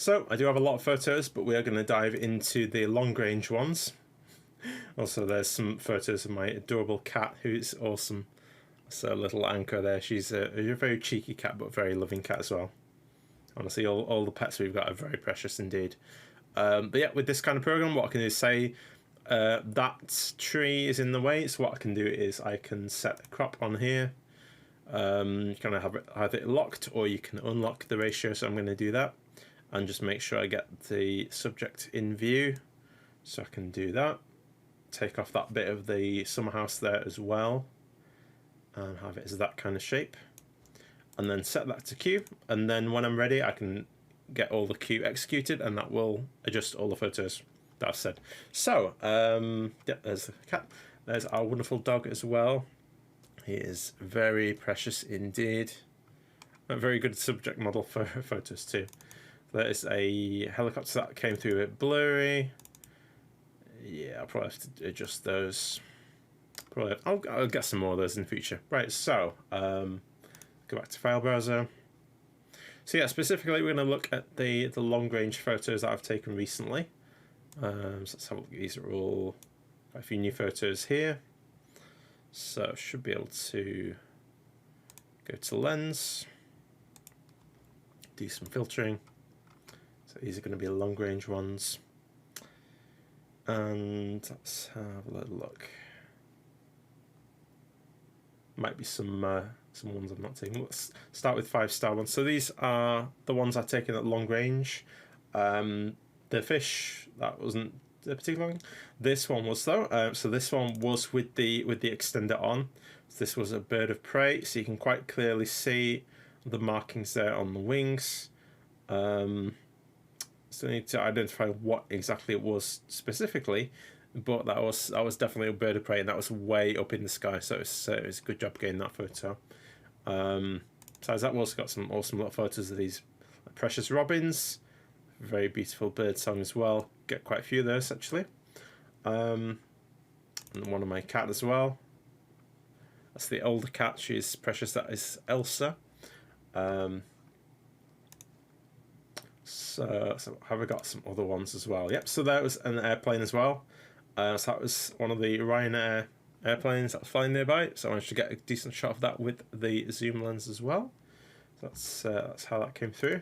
So I do have a lot of photos, but we are going to dive into the long range ones. Also, there's some photos of my adorable cat, who's awesome. So little Anchor there. She's a very cheeky cat, but very loving cat as well. Honestly, all the pets we've got are very precious indeed. But yeah, with this kind of program, what I can do is say that tree is in the way. So what I can do is I can set a crop on here. You can have it locked, or you can unlock the ratio. So I'm going to do that, and just make sure I get the subject in view. So I can do that. Take off that bit of the summer house there as well, and have it as that kind of shape, and then set that to queue. And then when I'm ready, I can get all the queue executed, and that will adjust all the photos that I've said. So yeah, there's the cat. There's our wonderful dog as well. He is very precious indeed. A very good subject model for photos too. There is a helicopter that came through a bit blurry. Yeah, I'll probably have to adjust those. Probably, I'll get some more of those in the future. Right, so go back to file browser. So yeah, specifically we're going to look at the long range photos that I've taken recently. So let's have a look. These are all quite a few new photos here. So I should be able to go to lens, do some filtering. So these are going to be long range ones. And let's have a little look. Might be some ones I'm not taking. Let's start with 5-star ones. So these are the ones I've taken at long range. The fish, that wasn't particularly long. This one was though. So this one was with the extender on. So this was a bird of prey. So you can quite clearly see the markings there on the wings. Still need to identify what exactly it was specifically, but that was definitely a bird of prey, and that was way up in the sky. So it was a good job getting that photo. Besides that, we've also got some awesome little photos of these precious robins. Very beautiful bird song as well. Get quite a few of those actually. And one of my cat as well. That's the older cat. She's precious. That is Elsa. So have I got some other ones as well? Yep, so that was an airplane as well. So that was one of the Ryanair airplanes that was flying nearby. So I managed to get a decent shot of that with the zoom lens as well. So that's how that came through.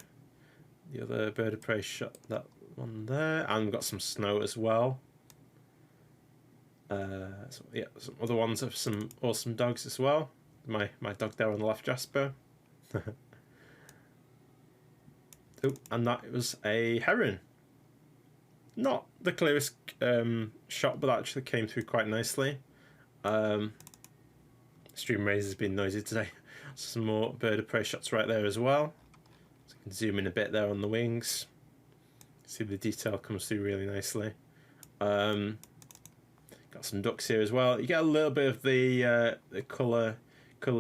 The other bird of prey shot, that one there. And we've got some snow as well. So yeah, some other ones of some awesome dogs as well. My dog there on the left, Jasper. Oh, and that was a heron. Not the clearest shot, but that actually came through quite nicely. Stream Raise has been noisy today. Some more bird of prey shots right there as well. So you can zoom in a bit there on the wings. See the detail comes through really nicely. Got some ducks here as well. You get a little bit of the colour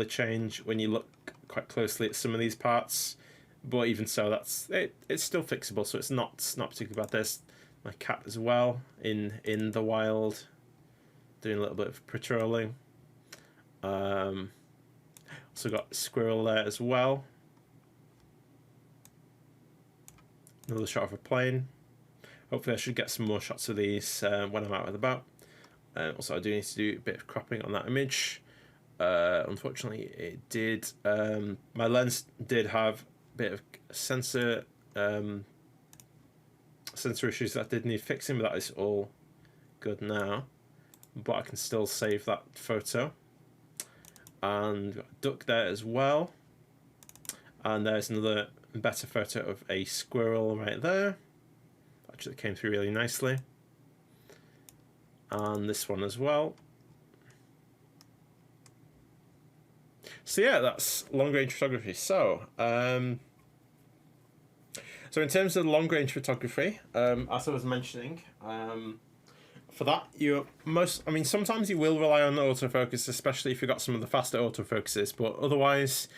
change when you look quite closely at some of these parts. But even so, that's it. It's still fixable, so it's not particularly bad. There's my cat as well in the wild, doing a little bit of patrolling. Also got a squirrel there as well. Another shot of a plane. Hopefully, I should get some more shots of these when I'm out and about. Also, I do need to do a bit of cropping on that image. Unfortunately, it did. My lens did have bit of sensor issues that did need fixing, but that is all good now. But I can still save that photo. And got a duck there as well. And there's another better photo of a squirrel right there. Actually came through really nicely. And this one as well. So yeah, that's long range photography. So in terms of long range photography, as I was mentioning, for that sometimes you will rely on autofocus, especially if you've got some of the faster autofocuses, but otherwise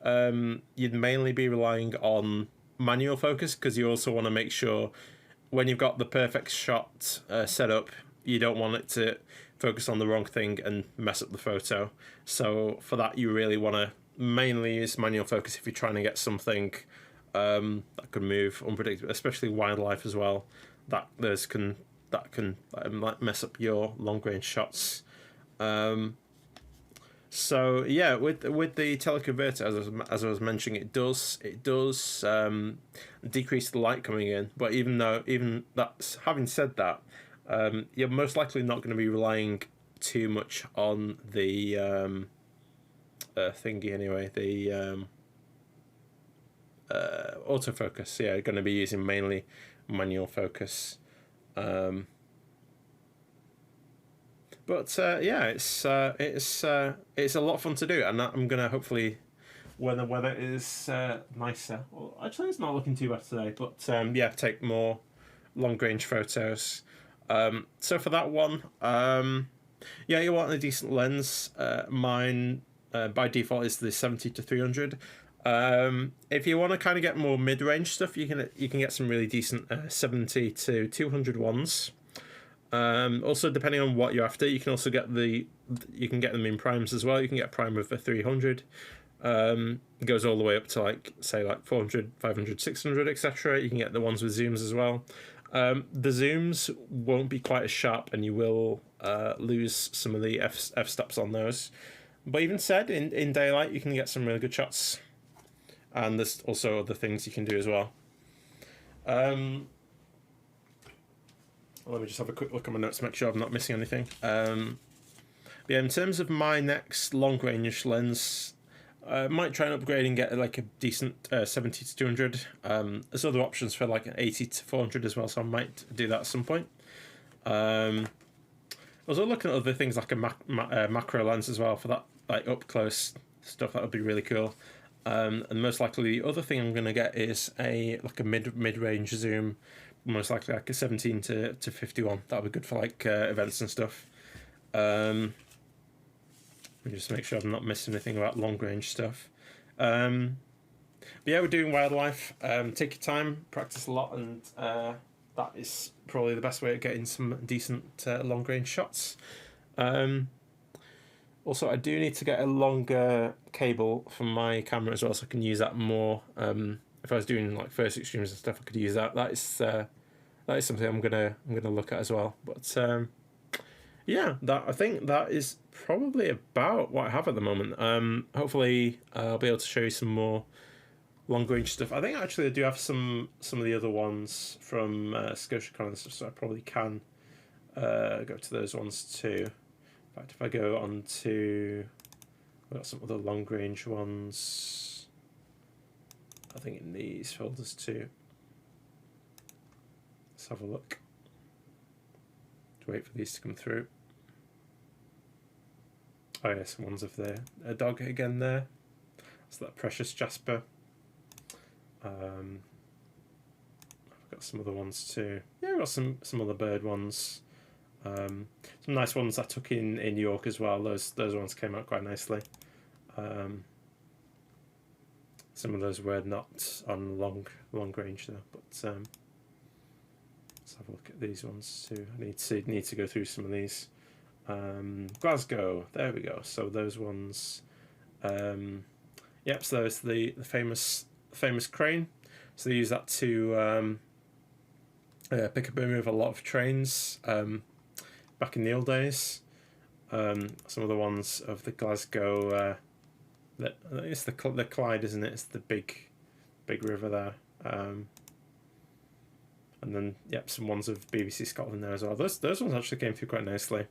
you'd mainly be relying on manual focus, because you also want to make sure when you've got the perfect shot set up, you don't want it to focus on the wrong thing and mess up the photo. So for that, you really want to mainly use manual focus if you're trying to get something that can move unpredictably, especially wildlife as well. That can like mess up your long range shots. So yeah, with the teleconverter, as I was mentioning, it does decrease the light coming in. But even that's having said that, you're most likely not going to be relying too much on the thingy anyway. The autofocus. Yeah, going to be using mainly manual focus. But yeah, it's a lot of fun to do, and I'm gonna hopefully, when the weather is nicer. Well, actually, it's not looking too bad today, but yeah, take more long range photos. So for that one, yeah, you want a decent lens. Mine by default is the 70 to 300. If you want to kind of get more mid range stuff, you can get some really decent 70 to 200 ones. Also, depending on what you're after, you can also get them in primes as well. You can get a prime of a 300. It goes all the way up to like 400, 500, 600, etc. You can get the ones with zooms as well. The zooms won't be quite as sharp, and you will lose some of the f-stops on those. But even said, in daylight, you can get some really good shots. And there's also other things you can do as well. Let me just have a quick look at my notes to make sure I'm not missing anything. Yeah, in terms of my next long range lens, I might try and upgrade and get like a decent 70 to 200. There's other options for like an 80 to 400 as well, so I might do that at some point. I was looking at other things like a macro lens as well for that like up close stuff. That would be really cool. And most likely the other thing I'm going to get is a mid range zoom, most likely like a 17 to 51. That would be good for like events and stuff. Just make sure I'm not missing anything about long range stuff. But yeah, we're doing wildlife. Take your time, practice a lot, and that is probably the best way of getting some decent long range shots. Also, I do need to get a longer cable from my camera as well, so I can use that more. If I was doing like first extremes and stuff, I could use that. That is something I'm gonna look at as well. But yeah, I think that is probably about what I have at the moment. Hopefully, I'll be able to show you some more long range stuff. I think actually I do have some of the other ones from ScotiaCon and stuff, so I probably can go to those ones too. In fact, if I go on to, we've got some other long range ones, I think in these folders too. Let's have a look. Wait for these to come through. Oh yes, some ones of the dog again there. That's that precious Jasper. I've got some other ones too. Yeah, I've got some other bird ones. Some nice ones I took in New York as well. Those ones came out quite nicely. Some of those were not on long range though, but let's have a look at these ones too. I need to go through some of these. Glasgow, there we go. So those ones, yep. So there's the famous crane. So they use that to pick up and move a lot of trains. Back in the old days, some of the ones of the Glasgow, it's the Clyde, isn't it? It's the big river there. And then yep, some ones of BBC Scotland there as well. Those ones actually came through quite nicely.